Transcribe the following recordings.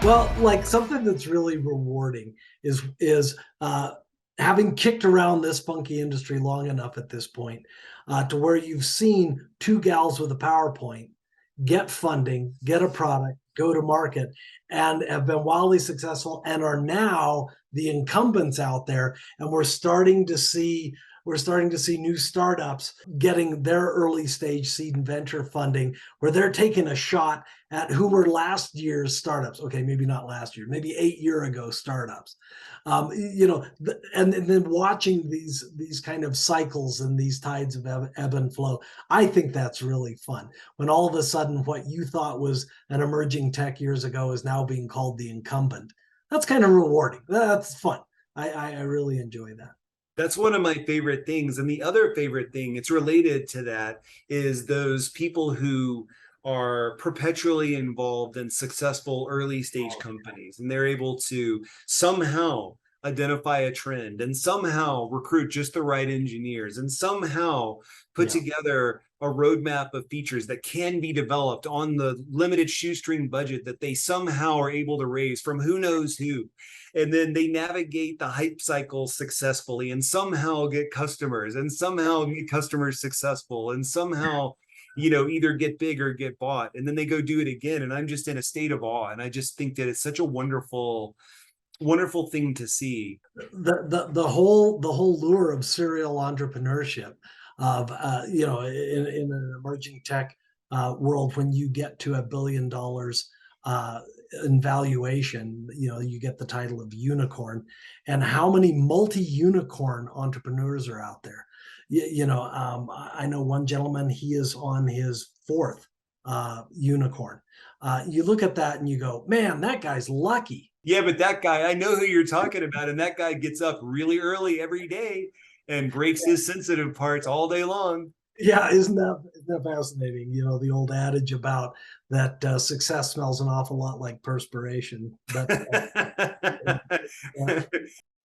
Well, like something that's really rewarding is having kicked around this funky industry long enough at this point to where you've seen two gals with a PowerPoint get funding, get a product, go to market, and have been wildly successful and are now the incumbents out there. And we're starting to see new startups getting their early stage seed and venture funding where they're taking a shot at who were last year's startups. Okay, maybe not last year, maybe 8 year ago startups. And then watching these kind of cycles and these tides of ebb and flow, I think that's really fun. When all of a sudden, what you thought was an emerging tech years ago is now being called the incumbent. That's kind of rewarding. That's fun. I really enjoy that. That's one of my favorite things. And the other favorite thing, it's related to that, is those people who are perpetually involved in successful early stage companies, and they're able to somehow identify a trend and somehow recruit just the right engineers and somehow put Yeah. together a roadmap of features that can be developed on the limited shoestring budget that they somehow are able to raise from who knows who. And then they navigate the hype cycle successfully and somehow get customers and somehow get customers successful and somehow either get big or get bought, and then they go do it again. And I'm just in a state of awe, and I just think that it's such a wonderful thing to see. The whole lure of serial entrepreneurship of in an emerging tech world, when you get to $1 billion in valuation, you get the title of unicorn. And how many multi-unicorn entrepreneurs are out there? I know one gentleman, he is on his fourth unicorn. You look at that and you go, man, that guy's lucky. Yeah, but that guy, I know who you're talking about, and that guy gets up really early every day and breaks his sensitive parts all day long. Yeah, isn't that fascinating? The old adage about that success smells an awful lot like perspiration. But uh,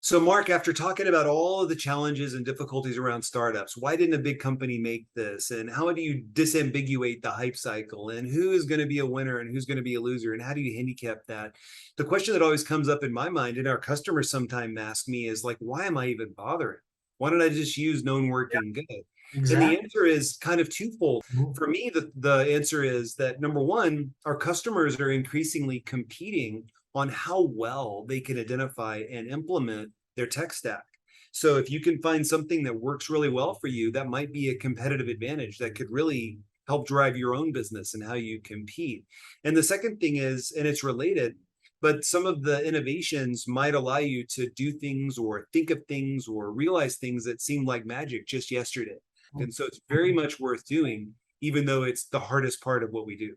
So, Mark, after talking about all of the challenges and difficulties around startups, why didn't a big company make this? And how do you disambiguate the hype cycle? And who is going to be a winner and who's going to be a loser? And how do you handicap that? The question that always comes up in my mind, and our customers sometimes ask me, is like, why am I even bothering? Why don't I just use known working good? And the exactly. answer is kind of twofold. Mhm. For me, the answer is that number one, our customers are increasingly competing on how well they can identify and implement their tech stack. So if you can find something that works really well for you, that might be a competitive advantage that could really help drive your own business and how you compete. And the second thing is, and it's related, but some of the innovations might allow you to do things or think of things or realize things that seemed like magic just yesterday. And so it's very much worth doing, even though it's the hardest part of what we do.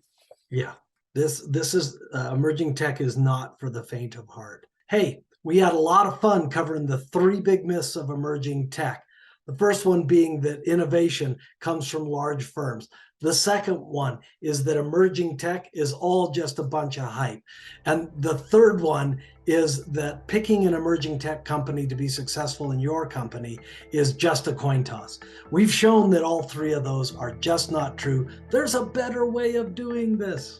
Yeah, this is emerging tech is not for the faint of heart. Hey, we had a lot of fun covering the three big myths of emerging tech. The first one being that innovation comes from large firms. The second one is that emerging tech is all just a bunch of hype. And the third one is that picking an emerging tech company to be successful in your company is just a coin toss. We've shown that all three of those are just not true. There's a better way of doing this.